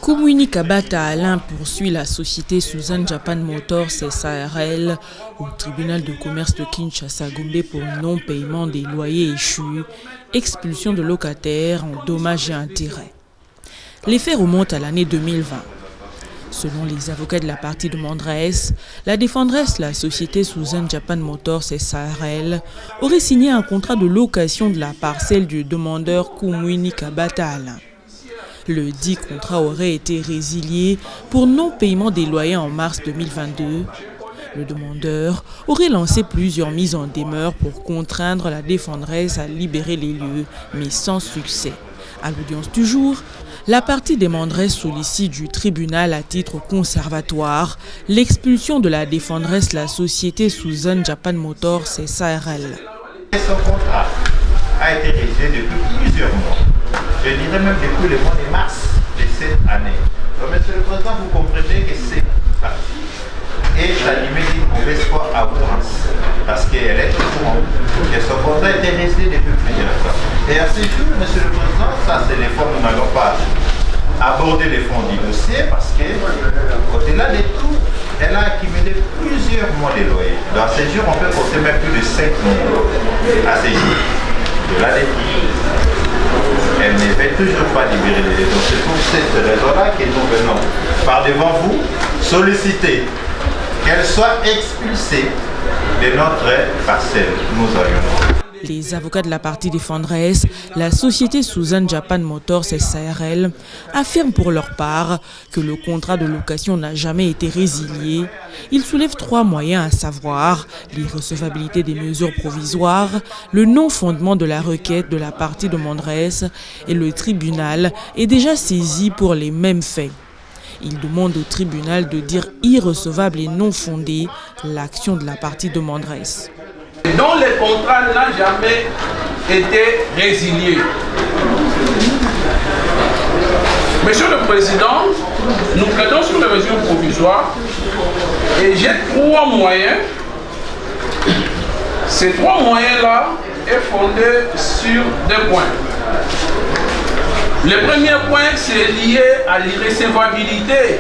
Kumuini Kabata Alain poursuit la société Suzanne Japan Motors SARL au tribunal de commerce de Kinshasa Gombe pour non-paiement des loyers échus, expulsion de locataires en dommages et intérêts. Les faits remontent à l'année 2020. Selon les avocats de la partie demanderesse, la défenderesse, la société Suzanne Japan Motors SARL, aurait signé un contrat de location de la parcelle du demandeur Kumuini Kabata Alain. Le dit contrat aurait été résilié pour non-paiement des loyers en mars 2022. Le demandeur aurait lancé plusieurs mises en demeure pour contraindre la défenderesse à libérer les lieux, mais sans succès. À l'audience du jour, la partie demanderesse sollicite du tribunal à titre conservatoire l'expulsion de la défenderesse, la société Suzanne Japan Motors SARL. Son contrat a été résilié depuis plusieurs mois. Je dirais même depuis le mois de mars de cette année. Donc, Monsieur le Président, vous comprenez que c'est parti et d'animer une mauvaise foi à outrance, parce qu'elle est au courant que son contrat a été résilié depuis plusieurs temps. Et à ce jour, Monsieur le Président, ça c'est les fonds, nous n'allons pas aborder les fonds du dossier, parce que au-delà de tout, elle a accumulé plusieurs mois de loyer. Donc à ce jour, on peut compter même plus de 5 mois à ce jour. De là de elle ne fait toujours pas libérer les lieux. Donc c'est pour cette raison-là que nous venons par devant vous solliciter qu'elle soit expulsée de notre parcelle. Nous aurions. Les avocats de la partie défenderesse, la société Suzanne Japan Motors SARL, affirment pour leur part que le contrat de location n'a jamais été résilié. Ils soulèvent 3 moyens, à savoir l'irrecevabilité des mesures provisoires, le non-fondement de la requête de la partie demanderesse et le tribunal est déjà saisi pour les mêmes faits. Ils demandent au tribunal de dire irrecevable et non fondée l'action de la partie demanderesse. Dont le contrat n'a jamais été résilié. Monsieur le Président, nous plaidons sur les mesures provisoires et j'ai 3 moyens. Ces 3 moyens-là sont fondés sur 2 points. Le premier point, c'est lié à l'irrecevabilité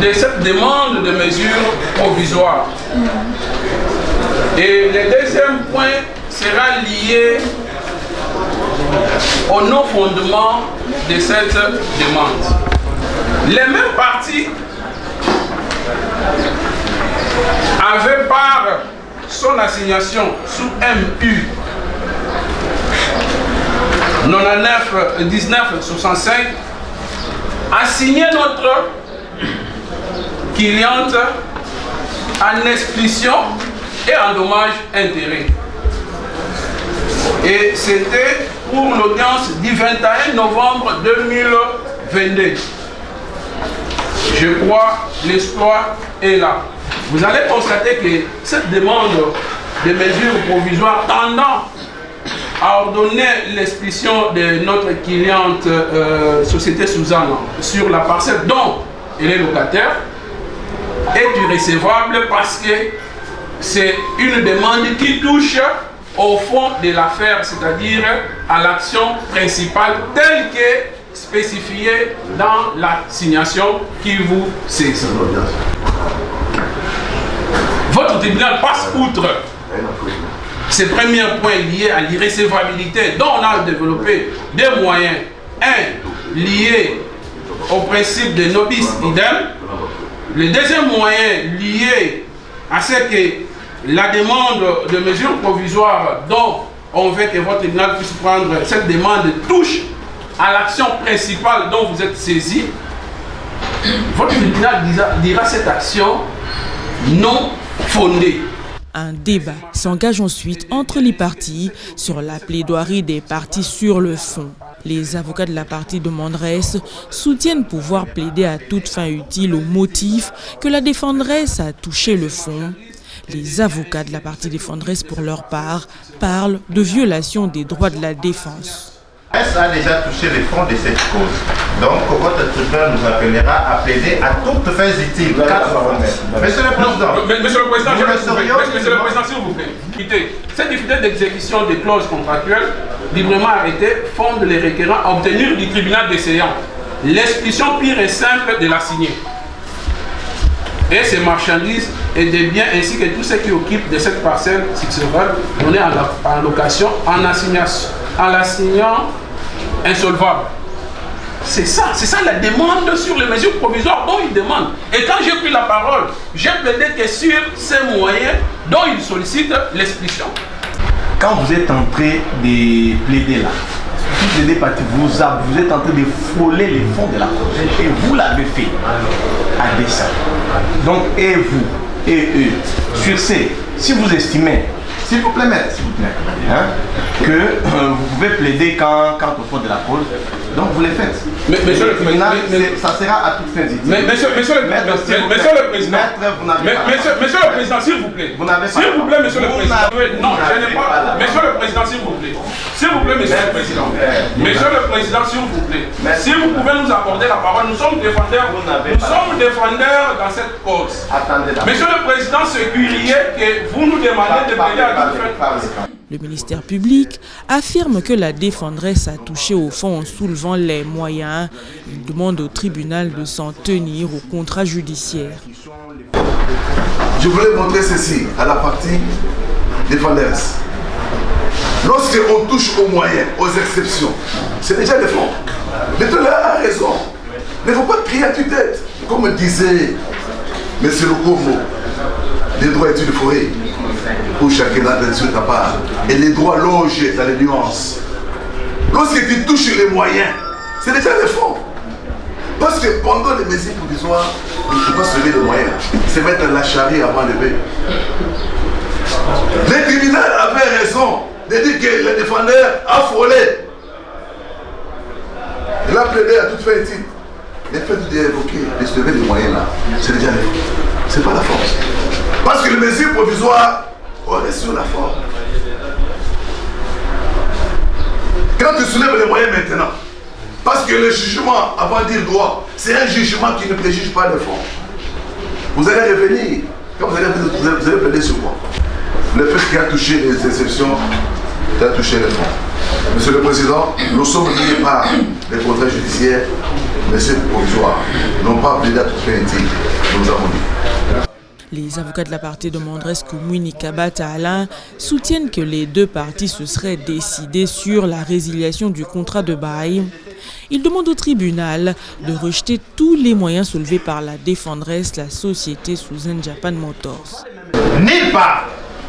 de cette demande de mesures provisoires. Et le deuxième point sera lié au non-fondement de cette demande. Les mêmes parties avaient par son assignation sous MU 1965 assigné notre cliente en expulsion et en dommages intérêts. Et c'était pour l'audience du 21 novembre 2022. Je crois l'espoir est là. Vous allez constater que cette demande de mesures provisoires tendant à ordonner l'expulsion de notre cliente société Suzanne sur la parcelle dont elle est locataire est irrecevable parce que c'est une demande qui touche au fond de l'affaire, c'est-à-dire à l'action principale telle que spécifiée dans l'assignation qui vous saisit. Votre tribunal passe outre ces premiers points liés à l'irrecevabilité dont on a développé 2 moyens. Un, lié au principe de nobis idem. Le deuxième moyen lié à ce que la demande de mesures provisoires dont on veut que votre tribunal puisse prendre cette demande touche à l'action principale dont vous êtes saisi, votre tribunal dira cette action non fondée. Un débat s'engage ensuite entre les parties sur la plaidoirie des parties sur le fond. Les avocats de la partie demanderesse soutiennent pouvoir plaider à toute fin utile au motif que la défenderesse a touché le fond. Les avocats de la partie défenderesse, pour leur part, parlent de violation des droits de la défense. Ça a déjà touché les fonds de cette cause. Donc, votre tribunal nous appellera à plaider à toutes fins utiles. Monsieur le Président, Monsieur le Président, s'il vous plaît. Écoutez, cette difficulté d'exécution des clauses contractuelles librement arrêtées fonde les requérants à obtenir du tribunal des séants l'expulsion pure et simple de l'assignée. Et ses marchandises et des biens ainsi que tous ceux qui occupent de cette parcelle successorale donnée en location en l'assignant insolvable. C'est ça la demande sur les mesures provisoires dont il demande. Et quand j'ai pris la parole, j'ai plaidé que sur ces moyens dont il sollicite l'expulsion. Quand vous êtes en train de plaider là, toutes les deux parties, vous êtes en train de frôler les fonds de la cause. Et vous l'avez fait à dessein. Donc, et vous, et eux, sur ces, si vous estimez, s'il vous plaît, maître, s'il vous plaît, hein, que vous pouvez plaider quand au fond de la cause, donc vous les faites. Monsieur le Président, ça sera à toute fin d'idée. Monsieur le Président, s'il vous plaît. S'il vous plaît, Monsieur le Président. Non, je n'ai pas. Monsieur le Président, s'il vous plaît. S'il vous plaît, Monsieur le Président. Monsieur le Président, s'il vous plaît. Si vous pouvez nous accorder la parole, nous sommes défendeurs. Nous sommes défendeurs dans cette cause. Monsieur le Président, c'est curieux que vous nous demandez de plaider à toute fin. Le ministère public affirme que la défendresse a touché au fond en soulevant les moyens. Il demande au tribunal de s'en tenir au contrat judiciaire. Je voulais montrer ceci à la partie défenderesse. Lorsqu'on touche aux moyens, aux exceptions, c'est déjà des fonds. L'État a raison. Il ne faut pas crier à tue-tête. Comme disait M. Lokomo, les droits études de forêt, où chacun a des à part. Et les droits logés dans les nuances. Lorsque tu touches les moyens, c'est déjà des fonds. Parce que pendant les mesures provisoires, il ne faut pas se lever les moyens. C'est mettre la charrie avant le bœuf. Les criminels avaient raison de dire que le défendeur a frôlé. Il a plaidé à toute fin utile. Le fait d'évoquer, de se lever les moyens là, c'est déjà les fonds. C'est pas la force. Parce que les mesures provisoires, on est sur la forme. Quand tu soulèves les moyens maintenant, parce que le jugement, avant de dire droit, c'est un jugement qui ne préjuge pas les fonds. Vous allez revenir, quand vous allez plaider sur quoi? Le fait qu'il a touché les exceptions, il a touché les fonds. Monsieur le Président, nous sommes liés par les contrats judiciaires, mais c'est provisoire. Non pas plaidé à toute fin utile, nous avons dit. Les avocats de la partie de Mondres, Koumouini Kabata Alain, soutiennent que les deux parties se seraient décidées sur la résiliation du contrat de bail. Ils demandent au tribunal de rejeter tous les moyens soulevés par la défendresse, la société Suzanne Japan Motors. Nulle part,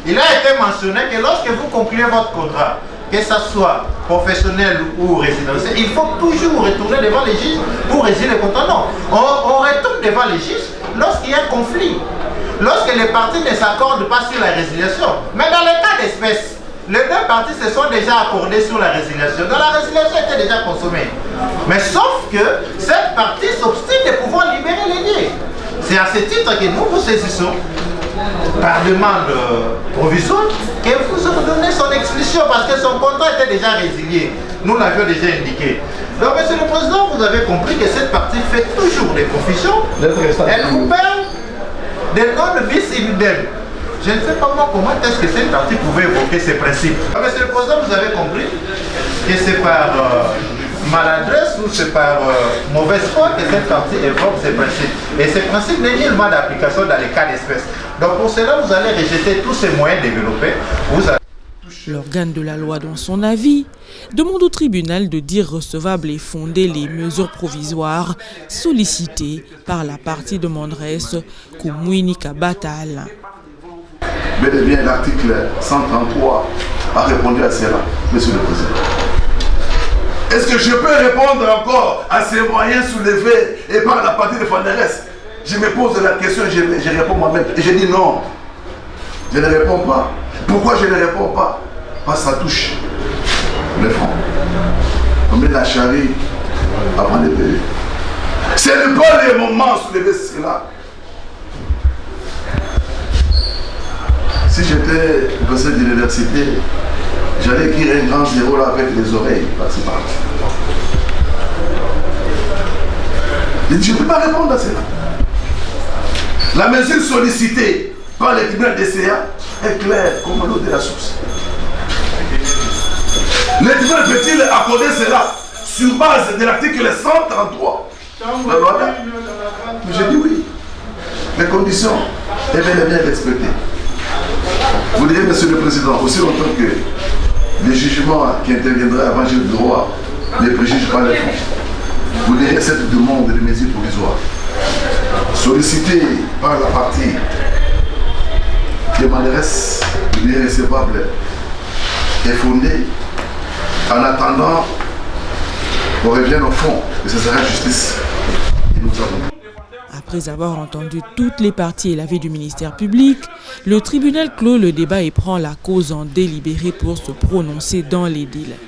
il a été mentionné que lorsque vous concluez votre contrat, que ce soit professionnel ou résidentiel, il faut toujours retourner devant les juges pour résilier le contrat. Non, on retourne devant les juges lorsqu'il y a un conflit. Lorsque les parties ne s'accordent pas sur la résiliation. Mais dans le cas d'espèce, les deux parties se sont déjà accordées sur la résiliation. Donc la résiliation était déjà consommée. Mais sauf que cette partie s'obstine de pouvoir libérer les liens. C'est à ce titre que nous vous saisissons par demande provisoire que vous ordonnez son expulsion parce que son contrat était déjà résilié. Nous l'avions déjà indiqué. Donc, Monsieur le Président, vous avez compris que cette partie fait toujours des confusions. Elle vous parle des noms de bis idem. Je ne sais pas moi comment est-ce que cette partie pouvait évoquer ces principes. Monsieur le Président, vous avez compris que c'est par maladresse ou c'est par mauvaise foi que cette partie évoque ces principes. Et ces principes n'est nullement d'application dans les cas d'espèce. Donc pour cela, vous allez rejeter tous ces moyens développés. L'organe de la loi, dans son avis, demande au tribunal de dire recevables et fonder les mesures provisoires sollicitées par la partie de Mondres, Koumouini Kabata Alain. Mais bien l'article 133 a répondu à cela, Monsieur le Président. Est-ce que je peux répondre encore à ces moyens soulevés et par la partie de Fonderesse? Je me pose la question et je réponds moi-même. Et je dis non. Je ne réponds pas. Pourquoi je ne réponds pas? Parce que ça touche les fonds. On met la charrie avant de payer. Ce n'est pas le moment de soulever cela. Si j'étais professeur d'université, j'allais écrire un grand zéro là avec les oreilles. Je ne peux pas répondre à cela. La mesure sollicitée par le tribunal DCA est claire comme l'eau de la source. Le tribunal peut-il accorder cela sur base de l'article 133 de la loi. Mais j'ai dit oui. Les conditions est bel et bien respectées. Vous direz, Monsieur le Président, aussi longtemps que les jugements qui interviendraient avant j'ai le droit ne préjugent pas les fonds. Vous direz cette demande de mesures provisoires sollicitée par la partie demanderesse de l'irrécevable est fondée en attendant qu'on revienne au fond et ce sera justice. Et nous avons. Après avoir entendu toutes les parties et l'avis du ministère public, le tribunal clôt le débat et prend la cause en délibéré pour se prononcer dans les délais.